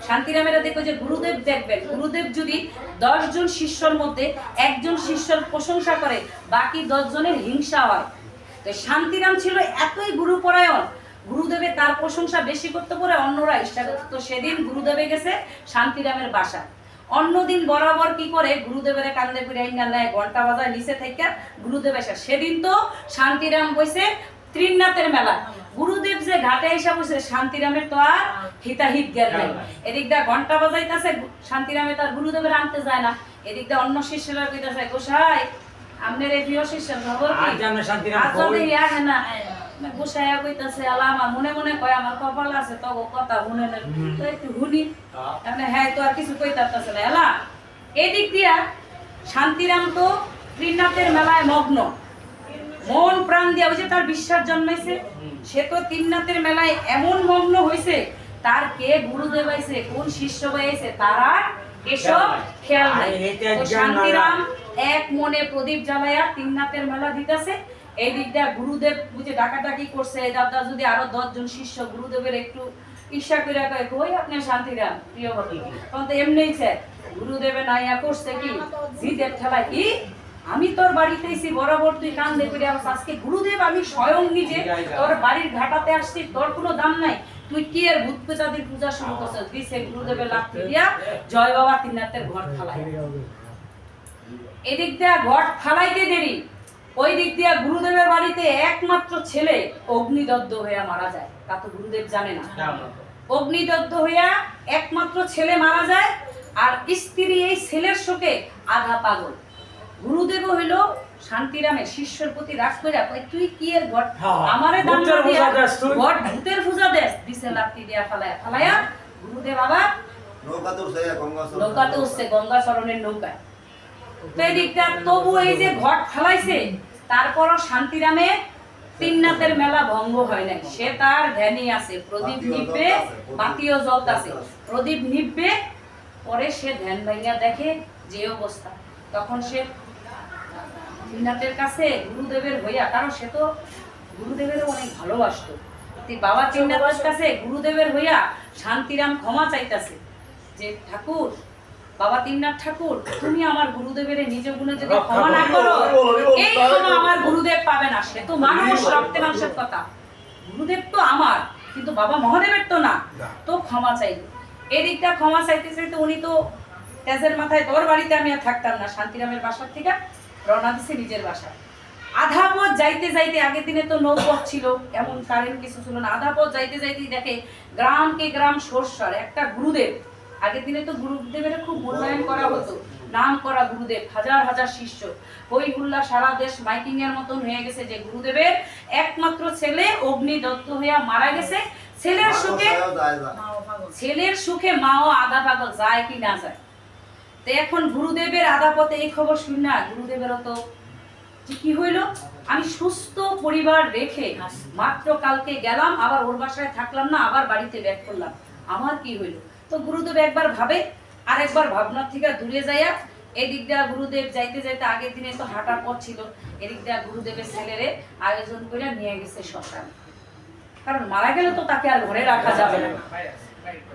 শান্তিরামেরা দেখো যে গুরুদেব দেখবেন, গুরুদেব যদি 10 জন শিষ্যর মধ্যে একজন শিষ্যর প্রশংসা করে বাকি 10 জনের হিংসা হয়। তো শান্তিরাম ছিল এতই গুরুপরায়ণ, গুরুদেবের তার প্রশংসা বেশি করতে পারে অন্যরা ইচ্ছা করত। তো সেদিন গুরুদেবে গেছে শান্তিরামের বাসা। অন্যদিন বরাবর কি করে গুরুদেবের কান্দে করে আইনা নেয়, ঘন্টা বাজায় নিচে থেকে গুরুদেব আসে। সেদিন তো শান্তিরাম বসে ত্রিনাথের মেলা, গুরুদেব যে ঘাটে এসে বসে শান্তিরামের তো আর হিতাহিত জ্ঞান নাই। এদিক দিয়ে ঘন্টা বাজাইতেছে, শান্তিরামে তার গুরুদেবের আনতে যায় না। এদিক দিয়ে অন্য শিষ্যরা কইতাছে গোসাই আপনার এই প্রিয় শিষ্যের খবর কি? গোসাইয়া কইতাছে আল্লাহ আমার মনে মনে কয় আমার কপাল আছে তো কথা শুনে না, তো একটু শুনি। হ্যাঁ তো আর কিছু কইতাছে না এলা। এদিক দিয়া শান্তিরাম তো ত্রিনাথের মেলায় মগ্ন, মন প্রাণ দিয়া, ওই যে তার বিশ্বাস জন্মাইছে, সে তো তিননাথের মেলায় এমন মগ্ন হইছে, তার কে গুরুদেব আইছে কোন শিষ্য আইছে তারা এসব খেয়াল নাই। তো শান্তিরাম এক মনে প্রদীপ জ্বালায়া তিননাথের মেলা দিতেছে। এই দিক দিয়ে গুরুদেব বুঝে ডাকাডাকি করছে, দাদা যদি আরো 10 জন শিষ্য গুরুদেবের একটু ঈর্ষা করে কয় কই আপনি শান্তিরাম প্রিয় ভক্ত, তখন তো এমনিই স্যার গুরুদেবের নাইয়া করছে কি জিদের ঠেলায় কি আমি তোর বাড়িতে এসি বরাবর তুই কান দেখে আজকে গুরুদেব আমি স্বয়ং নিজে তোর বাড়ির ঘাটাতে আসছি, তোর কোনো দাম নাই, তুই কি এর ভূত পেতাদের পূজা শুরু করছিস? দিছে গুরুদেবের লাঠি দিয়া জয় বাবা তিননাথের ঘর ফালাই। এদিক দিয়া ঘর ফালাইতে দেরি, ওই দিক দিয়া গুরুদেবের বাড়িতে একমাত্র ছেলে অগ্নিদগ্ধ হইয়া মারা যায়। তা তো গুরুদেব জানে না, অগ্নিদগ্ধ হইয়া একমাত্র ছেলে মারা যায়। আর স্ত্রী এই ছেলের শোকে আধা পাগল। গুরুদেব হইল শান্তিরামের শিষ্যর প্রতি রাগ কইরা কই তুই কি এর ঘট আমারে দান দিয়া ঘট ভূতের পূজা দেস, দিছে লাঠি দিয়া ফালায়া গুরুদেব আবার নৌকাতে উঠছে গঙ্গা চরণের নৌকায়। তো এই দিকটা তবু এই যে ঘট ফালাইছে, তারপরও শান্তিরামে তিননাথের মেলা ভঙ্গ হয় নাই। সে তার ধ্যানে আছে, প্রদীপ নিভবে, বাতিও জ্বলতাছে, প্রদীপ নিভবে, পরে সে ধ্যান ভাঙিয়া দেখে যে অবস্থা। তখন সে তিননাথের কাছে গুরুদেবের হইয়া, কারণ সে তো গুরুদেবের অনেক ভালোবাসতো, বাবা তিননাথের কাছে গুরুদেবের হইয়া শান্তিরাম ক্ষমা চাইতাছে যে ঠাকুর, বাবা তিননাথ ঠাকুর তুমি আমার গুরুদেবের নিজ গুণে যদি ক্ষমা না করো, এই ক্ষমা আমার গুরুদেব পাবে না। সে তো মানুষ, রক্তে মাংসের কথা, গুরুদেব তো আমার, কিন্তু বাবা মহাদেবের তো না, তো ক্ষমা চাইবে। এদিকটা ক্ষমা চাইতে চাইতে উনি তো তেজের মাথায়, তোর বাড়িতে আমি আর থাকতাম না, শান্তিরামের বাসার থেকে রওনা দিছে নিজের বাসা। আধা পথ যাইতে যাইতে, আগের দিনে তো নৌপথ ছিল, এমন কারেন্ট কিছু ছিল না, আধা পথ যাইতে যাইতেই দেখে গ্রামকে গ্রাম সরসার একটা গুরুদেব। আগের দিনে তো গুরুদেবের খুব মূল্যায়ন করা হতো, নাম করা গুরুদেব, হাজার হাজার শিষ্য, হই হুল্লা সারা দেশ মাইকিং এর মতন হয়ে গেছে যে গুরুদেবের একমাত্র ছেলে অগ্নিদগ্ধ হইয়া মারা গেছে। ছেলের সুখে মাও আধা পাগল, যায় কি না যায়। তো এখন গুরুদেবের আধা পথে এই খবর শুন না, গুরুদেবেরও তো কি হইল, আমি সুস্থ পরিবার রেখে মাত্র কালকে গেলাম, আবার ওর বাসায় থাকলাম না, আবার বাড়িতে ব্যাক করলাম, আমার কি হইল। তো গুরুদেব একবার ভাবে, আর একবার ভাবনার থেকে দূরে যাইয়া এদিক দিয়া গুরুদেব যাইতে যাইতে আগের দিনে তো হাঁটার পথ ছিল, এদিক দিয়া গুরুদেবের ছেলেরে আয়োজন করে নিয়ে গেছে শ্মশান, কারণ মারা গেলে তো তাকে আর ঘরে রাখা যাবে না।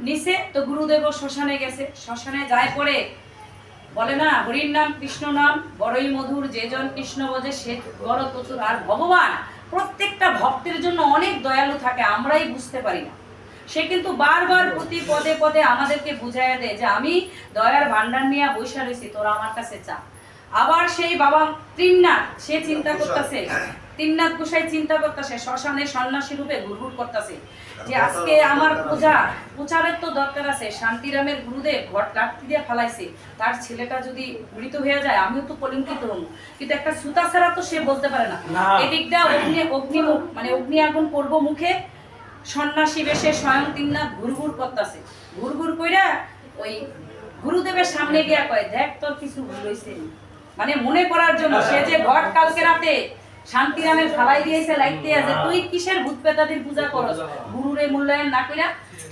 নিচে তো গুরুদেবও শ্মশানে গেছে, শ্মশানে যায় পরে বলে না হরির নাম কৃষ্ণ নাম বড়ই মধুর, যে জন কৃষ্ণ বোঝে সে বড় চতুর। আর ভগবান প্রত্যেকটা ভক্তের জন্য অনেক দয়ালু থাকে, আমরাই বুঝতে পারি না। সে কিন্তু বারবার প্রতি পদে পদে আমাদেরকে বুঝাইয়া দেয় যে আমি দয়ার ভান্ডার নিয়ে বৈশা রয়েছি, তোরা আমার কাছে চা। আবার সেই বাবা ত্রিনাথ সে চিন্তা করতেছে, ত্রিনাথ গোসাই চিন্তা করতেছে, শ্মশানে সন্ন্যাসী রূপে ঘুরঘুর করতেছে যে আজকে আমার পূজারের তো দরকার আছে। শান্তিরামের গুরুদেব ঘট লাঠি দিয়ে ফেলাইছে, তার ছেলেটা যদি মৃত হয়ে যায় আমিও তো কলঙ্কিত হব, কিন্তু একটা সুতা ছাড়া তো সে বলতে পারে না। এদিকটা অগ্নিমুখ মানে অগ্নি আগুন পড়বো মুখে, সন্ন্যাসী বেশে স্বয়ং ত্রিনাথ ঘুরঘুর করতেছে, ঘুরঘুর কইরা ওই গুরুদেবের সামনে গিয়া কয় দেখ তোর কিছু ভুল হয়েছে, মানে মনে করার জন্য। সে যে ঘট কালকে রাতে শান্তিরামের ফালাই দিয়েছে লাইতে আছে, তুই কিসের ভূত পেতাদের পূজা করস, গুরুরে মূল্যায়ন না কইরা,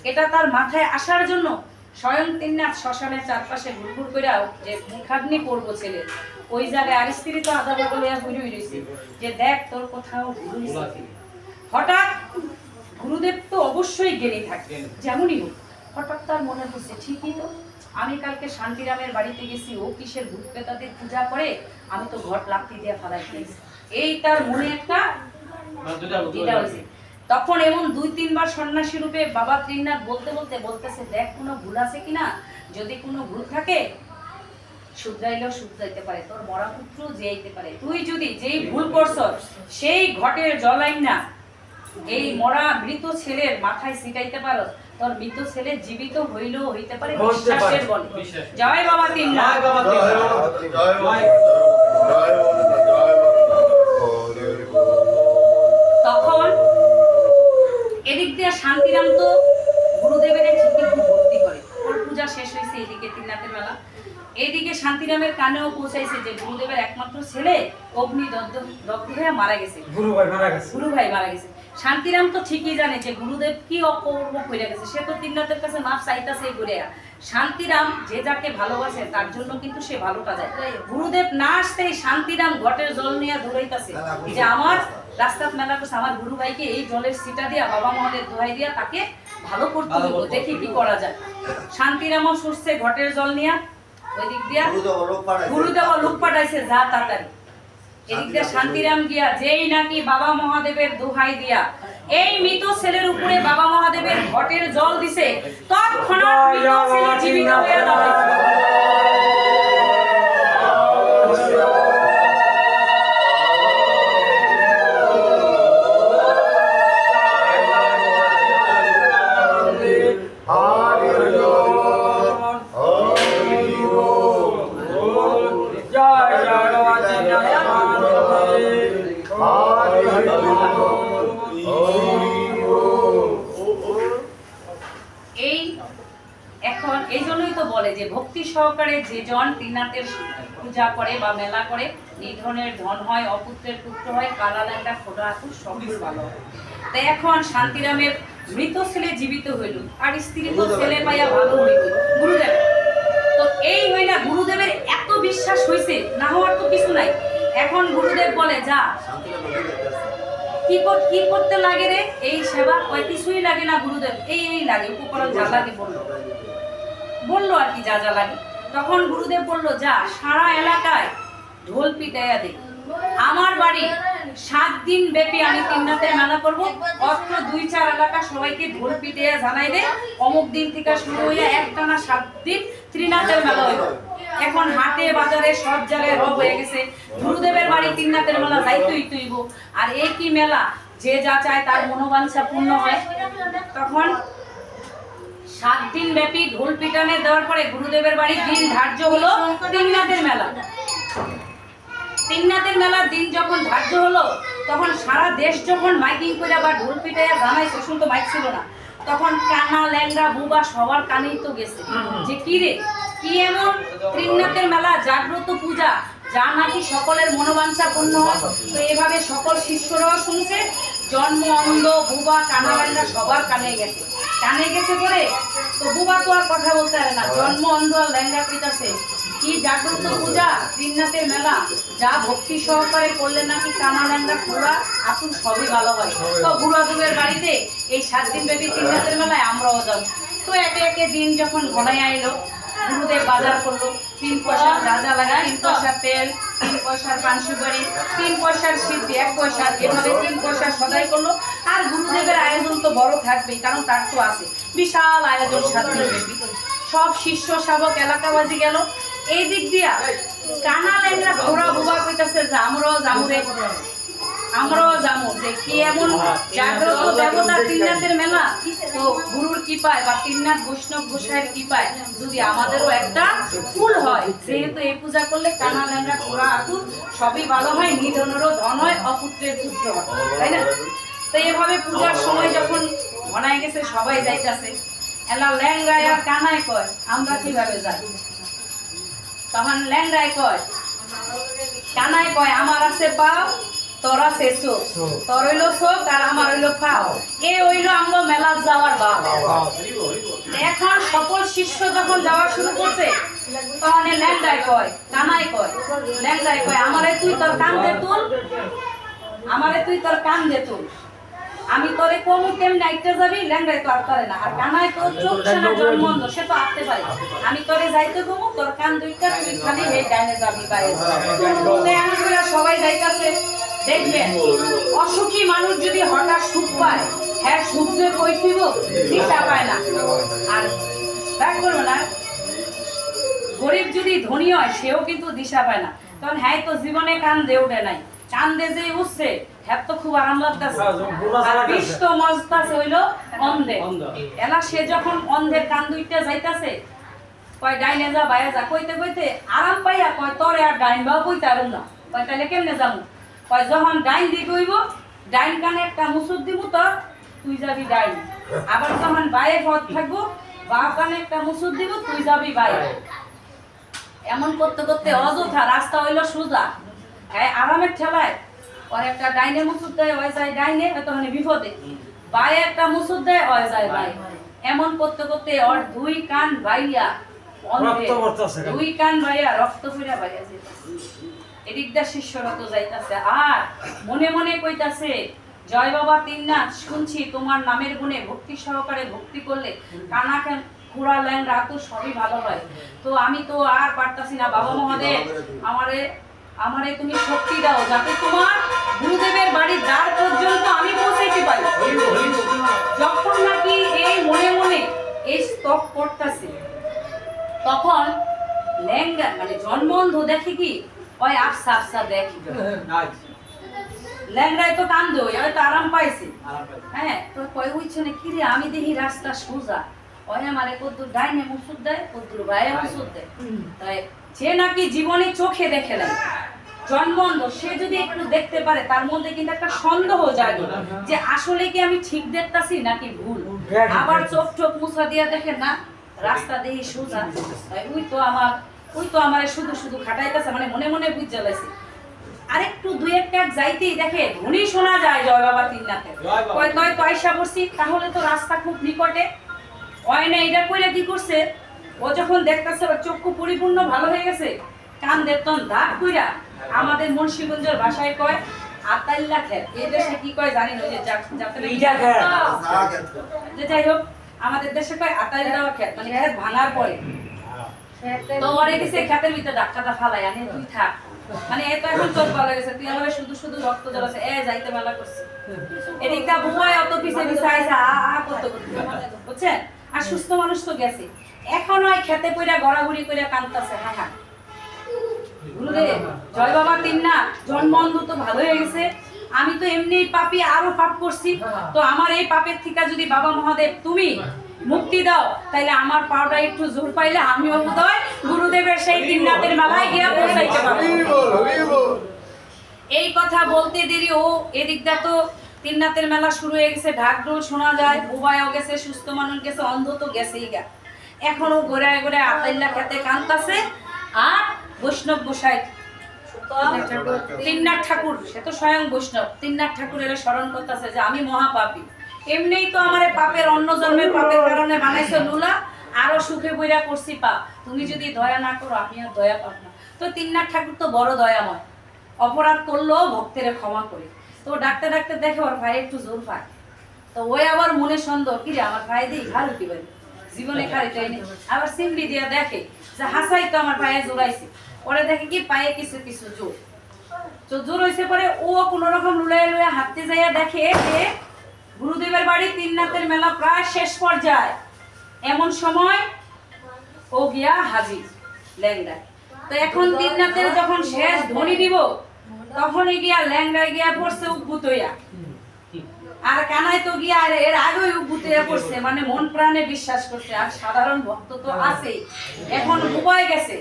এটা তার মাথায় আসার জন্য স্বয়ং ত্রিনাথ শ্মশানের চারপাশে ঘুরঘুর কইরা যে মুখাগ্নি পড়বো ছেলে, ওই জায়গায় আর স্ত্রী তো আদা বলে ঘুরে রয়েছে যে দেখ তোর কোথাও ভুল হয়েছে। হঠাৎ গুরুদেব তো অবশ্যই জ্ঞানী থাকবেন যেমনই হোক, হঠাৎ তার মনে হচ্ছে ঠিকই তো আমি কালকে শান্তিরামের বাড়িতে গেছি, ও কিসের ভূত পেতাদের পূজা করে, আমি তো ঘট লাঠি দিয়ে ফালাই দিয়েছি, এই তার মনে একটা এটা হয়েছে। তখন এমন 2-3 বার সন্ন্যাসী রূপে বাবা ত্রিনাথ বলতে বলতে বলতেছে দেখ কোনো ভুল আছে কিনা, যদি কোনো ভুল থাকে শুধরাইলেও শুধরাইতে পারে, তোর মরা পুত্র যেতে পারে, তুই যদি যেই ভুল করছ সেই ঘটের জলাইন না এই মরা মৃত ছেলের মাথায় ছিটাইতে পারো, তোর মৃত ছেলে জীবিত হইলেও হইতে পারে বিশ্বাসের বলে। জয় বাবা ত্রিনাথ। তখন এদিক দিয়ে শান্তিরাম তো গুরুদেবের ঠিকই খুব ভক্তি করে, ওর পূজা শেষ হয়েছে, এদিকে ত্রিনাথের বেলা, এইদিকে শান্তিরামের কানেও পৌঁছাইছে যে গুরুদেবের একমাত্র ছেলে অগ্নি দগ্ধ হয়ে মারা গেছে, গুরু ভাই মারা গেছে। শান্তিরাম তো ঠিকই জানে যে গুরুদেব কি অকর্ম করে গেছে, সে তো ত্রিনাথের কাছে মাপ চাইতাছে ঘুরে। শান্তিরাম যে যাকে ভালোবাসে তার জন্য কিন্তু সে ভালোটা যায়। গুরুদেব না আসতেই শান্তিরাম ঘটের জল নিয়ে দৌড়াইতাছে যে আমার রাস্তার মেলা করছে, আমার গুরু ভাইকে এই জলের সিটা দিয়া বাবা মহাদেব দোহাই দিয়া তাকে ভালো করতে হবে, দেখি কি করা যায়। শান্তিরামও সরছে ঘটের জল নিয়ে, ওই দিক দিয়া গুরুদেব লোক পাঠাইছে যা তাড়াতাড়ি। এদিক দিয়ে শান্তিরাম গিয়া যেই নাকি বাবা মহাদেবের দোহাই দিয়া এই মৃত ছেলের উপরে বাবা মহাদেবের ঘটের জল দিছে, তৎক্ষণাৎ মৃত ছেলে জীবিত হয়ে দাঁড়াইছে। এই জন্যই তো বলে যে ভক্তি সহকারে যে জন ত্রিনাথের পূজা করে বা মেলা করে, নিধনের ধন হয়, অপুত্রের পুত্র হয়, কালা ল্যাংটা ফোটা আকুর সবই ভালো হয়। তাই এখন শান্তিরামের মৃত ছেলে জীবিত হইল, আর স্ত্রী তো ছেলে পাইয়া ভালো হইল গুরুদেব। তো এই হইলা গুরুদেবের এত বিশ্বাস হইছে, না হওয়ার তো কিছু নাই। এখন গুরুদেব বলে যা কি করতে লাগে রে, এই সেবা ওই কিছুই লাগে না গুরুদেব, এই লাগে উপকরণ যা লাগে বললো আর কি যা যা লাগে। তখন গুরুদেব বললো যা সারা এলাকায় ঢোল পিটাইয়া দে, আমার বাড়ি 7 দিন ব্যাপী আমি ত্রিনাথের মেলা করবো, অত্র 2-4 এলাকা সবাইকে ঢোল পিটাইয়া জানাই দে অমুক দিন থেকে শুরু হইয়া একটানা 7 দিন ত্রিনাথের মেলা হইব। এখন হাটে বাজারে সব জায়গায় রব হয়ে গেছে, গুরুদেবের বাড়ি ত্রিনাথের মেলা যাইতেই তুইব। আর এই কি মেলা, যে যা চায় তার মনোবাঞ্ছা পূর্ণ হয়। তখন 7 দিন ব্যাপী ঢোল পিটানে দেওয়ার পরে গুরুদেবের বাড়ির দিন ধার্য হলো ত্রিনাথের মেলা। ত্রিনাথের মেলার দিন যখন ধার্য হলো, তখন সারা দেশ যখন মাইকিং করে বা ঢোল পিটাইয়া জানাইছে, শুন তো মাইক ছিল না, তখন কানা ল্যাংড়া বুবা সবার কানেই তো গেছে যে কি রে কি এমন ত্রিনাথের মেলা জাগ্রত পূজা যা নাকি সকলের মনোবাঞ্ছা পূর্ণ হয়। তো এভাবে সকল শিষ্যরাও শুনছে, জন্ম অন্ধ বুবা কানা ল্যাংড়া সবার কানে গেছে করে তো বুবা তো আর কথা বলতে পারে না, জন্ম অন্ধ আর ল্যাংড়া কইতাছে কি জাগ্রত পূজা তিননাথের মেলা, যা ভক্তি সহকারে করলে নাকি কানা ল্যাংড়া ঘোড়া আতুর সবই ভালো হয়। তো বুড়া দুবের বাড়িতে এই 7 দিন ব্যাপী তিননাথের মেলায় আমরাও যাব। তো একে একে দিন যখন ঘনায় আইলো, গুরুদেব বাজার করলো, 3 পয়সা যা যা লাগে, 3 পয়সার তেল, 3 পয়সার পান সুপারি, 3 পয়সার সিদ্ধি, 1 পয়সা, এভাবে 3 পয়সার সদাই করলো। আর গুরুদেবের আয়োজন তো বড় থাকবেই, কারণ তার তো আছে বিশাল আয়োজন 7 দিন ব্যাপী। সব শিষ্য শাবক এলাকাবাজি গেল। এই দিক দিয়া কানা ল্যাংড়া ঘোড়া বুবা কইতাছে যে আমরাও জামু, যে কি এমন জাগ্রত দেবতা তিননাথের মেলা, তো গুরুর কৃপায় বা তিননাথ বৈষ্ণব গোসাইয়ের কৃপায় যদি আমাদেরও একটা ফুল হয়, যেহেতু এই পূজা করলে কানা ল্যাংড়া ঘোড়া আতুর সবই ভালো হয়, নিধনেরও ধন হয়, অপুত্রের পুত্র হয়, তাই না? তো এভাবে পূজার সময় যখন ঘনায় গেছে, সবাই যাইতাছে, এলা ল্যাংড়ায় আর কানায় কয় আমরা কিভাবে যাই? তখন ল্যাংড়ায় কয়, কানায় কয় আমার আছে পাও, তোর আছে চোখ, তোর হইলো চোখ আর আমার হইলো পাও, এ হইলো আমরা মেলা যাওয়ার বাপ। এখন সকল শিষ্য যখন যাওয়া শুরু করছে, তখন ল্যাংড়ায় কয়, কানায় কয়, ল্যাংড়ায় কয় আমারে তুই তোর কান দে তুল, আমি তোরে কোন কেমনে আইতে যাবি? ল্যাংড়ায় তো আর পারে না, আর কানায় তো চোখ ছাড়া জন্ম অন্ধ, সে তো আসতে পারে। আমি তোরে যাইতে কমু, তোর কান দুইটা তুই খালি হে ডাইনে যাবি বাইরে। এমন করে সবাই যাইতাছে। দেখবেন অসুখী মানুষ যদি হঠাৎ সুখ পায়, হ্যাঁ সুখ যে কই দিব দিশা পায় না। আর দেখ করবো না, গরিব যদি ধনী হয় সেও কিন্তু দিশা পায় না, কারণ হ্যাঁ তো জীবনে কান দিয়ে উঠে নাই, কান দিয়ে যে উঠছে হ্যাঁ তো খুব আরাম লাগতেছে। আর বিষ তো মজতাছে হইলো অন্ধে, এলা সে যখন অন্ধের কান দুইটা যাইতাছে, কয় ডাইনে যা বাইরে যা কইতে কইতে আরাম পাইয়া কয় তোরে আর ডাইন বাও কইতে আরুম না। কয় তাহলে কেমনে যাবো? কয় যখন ডাইন দিক হইব, ডাইন কানে একটা মুসুর দিব তোর, তুই যাবি ডাইন। আবার যখন বাইরে পথ থাকবো, বাঁ কানে একটা মুসুর দিব, তুই যাবি বাইরে। এমন করতে করতে অযথা রাস্তা হইলো সোজা, হ্যাঁ আরামের ঠেলায় ওর একটা ডাইনে মুসুর দেয়, ওই যায় ডাইনে, তখন বিপদে বায়ে একটা মুসুর দেয়, ওই যায় বাই। এমন করতে করতে ওর 2 কান বাইয়া, 2 কান বাইয়া রক্ত ফিরা বাইয়া যেতেছে। এদিকটা শিষ্যরা তো যাইতাছে আর মনে মনে কইতাছে, জয় বাবা তিননাথ, শুনছি তোমার নামের গুণে ভক্তি সহকারে ভক্তি করলে কানা ঘোড়া ল্যাংড়া তো সবই ভালো হয়। তো আমি তো আর পারতাছি না বাবা মহাদেব, আমারে তুমি শক্তি দাও, যাতে তোমার গুরুদেবের বাড়ির দ্বার পর্যন্ত আমি পৌঁছাইতে পারি। যখন নাকি এই মনে মনে এই স্তব করতেছে, তখন ল্যাংড়া মানে জন্মন্ধ দেখে কি ওই আফসা আফসা দেখি, ল্যাংড়ায় তো কান দই, ওই তো আরাম পাইছে। হ্যাঁ তো কয় হইছে না কি রে, আমি দেখি রাস্তা সোজা, ওই আমারে কদ্দুর ডাইনে মুসুর দেয়, কদ্দুর বাইরে মুসুর দেয়। তাই যে নাকি জীবনে চোখে দেখে নাই, জন্মন্ধ, সে যদি একটু দেখতে পারে, তার মধ্যে কিন্তু একটা সন্দেহ জাগে যে আসলে কি আমি ঠিক দেখতাছি নাকি ভুল। আবার চোখ মুছা দিয়া দেখে না রাস্তা দেখি সোজা, ওই তো আমার শুধু শুধু খাটাইতেছে, মানে মনে মনে বুঝ জ্বালাইছে। আরেকটু 2-1 কাজ যাইতেই দেখে ধনী শোনা যায় জয় বাবা তিননাথের। কয় তয় তো আইসা পড়ছি, তাহলে তো রাস্তা খুব নিকটে। ওই না এটা কইরা কি করছে, ও যখন দেখতেছে চক্ষু পরিপূর্ণ ভালো হয়ে গেছে, কান দেখতন দাঁত কইরা, আমাদের মুন্সিগঞ্জের ভাষায় কয় আতাইল্লা খেত, এই দেশে কি কয় জানি না, যে যাই হোক আমাদের দেশে কয় আতাইল্লা খেত, মানে খেত ভাঙার পরে তো ওরে দিছে খেতের ভিতরে ডাক্তারটা ফালাই আনে, তুই থাক, মানে এত এখন চোখ ভালো গেছে, তুই আমার শুধু শুধু রক্ত জ্বলাছে, যাইতে মেলা করছে। এদিকটা বুয়ায় অত পিছে পিছে আইসা করতে বুঝছেন। আর সুস্থ মানুষ তো গেছে, এখন ওই খেতে পইরা গড়াগড়ি করে কাঁদতেছে, হ্যাঁ হ্যাঁ গুরুদেব জয় বাবা তিননাথ, জন্ম অন্ধ তো ভালো হয়ে গেছে, আমি তো এমনি পাপী, আরো পাপ করছি, তো আমার এই পাপের থেকে যদি বাবা মহাদেব তুমি মুক্তি দাও, তাইলে আমার পাওটা একটু জোর পাইলে আমিও বোধহয় গুরুদেবের সেই তিননাথের মেলায় গিয়া পৌঁছাইতে পারবো। এই কথা বলতে দেরি ও এদিকটা তো তিননাথের মেলা শুরু হয়ে গেছে, ঢাকঢোল শোনা যায়, বুবাইও গেছে, সুস্থ মানুষ গেছে, অন্ধ তো গেছেই গা। এখনো গোড়ায় গোড়ায় আতাইল্লা খেতে কান্তাছে, আর বৈষ্ণব গোসাই তো তিননাথ ঠাকুর সে তো স্বয়ং বৈষ্ণব, তিননাথ ঠাকুরের স্মরণ করতেছে যে আমি মহাপাপী, এমনিই তো আমার পাপের অন্য জন্মের পাপের কারণে বানাইছো লুলা, আরো সুখে বইরা করছি পাপ, তুমি যদি দয়া না করো আমি আর দয়া পাব না। তো তিননাথ ঠাকুর তো বড় দয়াময়, অপরাধ করলেও ভক্তের ক্ষমা করে। তো ডাক্তার ডাক্তার দেখে ওর ভাই একটু জোর পায়, তো ওই আবার মনে সন্দেহ কি রে আমার ভাই দিই ভালো কি বলে জীবনে খালি যায়নি, আবার সিমড়ি দিয়া দেখে যে হাসাই তো আমার ভাইয়ে জোড়াইছে, পরে দেখে কি পায়ে কিছু কিছু জোর, তো জোর হয়েছে পরে ও কোন রকম লুলাইয়া লুয়া হাঁটতে যাইয়া দেখে যে গুরুদেবের বাড়ি তিননাথের মেলা প্রায় শেষ পর্যায়ে, এমন সময় ও গিয়া হাজির ল্যাংড়ায়। তো এখন তিননাথের যখন শেষ ধ্বনি দিব তখনই গিয়া ল্যাংড়ায় গিয়া পড়ছে উদ্ভূত হইয়া, আর কানাই তো গিয়া এর আগেই উদ্ভূত হইয়া পড়ছে, মানে মন প্রাণে বিশ্বাস করছে, আর সাধারণ ভক্ত তো আছেই। এখন বুবাই গেছে,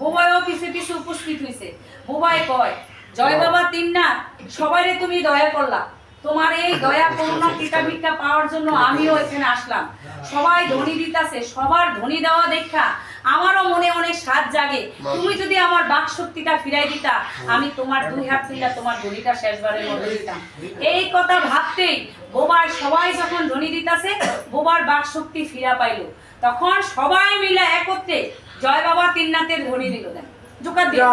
বুবাইও পিছে পিছে উপস্থিত হইছে। বুবাই কয় জয় বাবা তিননাথ, সবাইরে তুমি দয়া করলা, তোমার এই দয়া করুণা কৃপা ভিক্ষা পাওয়ার জন্য আমিও এখানে আসলাম। সবাই ধ্বনি দিতাছে, সবার ধ্বনি দেওয়া দেখা আমারও মনে অনেক স্বাদ জাগে, তুমি যদি আমার বাক শক্তিটা ফিরাই দিতা আমি তোমার দুই হাত তুলে তোমার ধ্বনিটা শেষবারের মতো দিতাম। এই কথা ভাবতেই বোবার সবাই যখন ধ্বনি দিতাছে বোবার বাক শক্তি ফিরা পাইল, তখন সবাই মিলে একত্রে জয় বাবা তিননাথের ধ্বনি দিল। দেন জোকার দিয়ে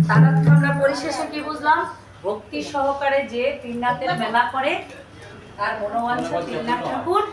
তারা আমরা পরিশেষে কি বুঝলাম, ভক্তি সহকারে যে তিননাথের মেলা করে তার মনোবাঞ্ছা তিননাথ ঠাকুর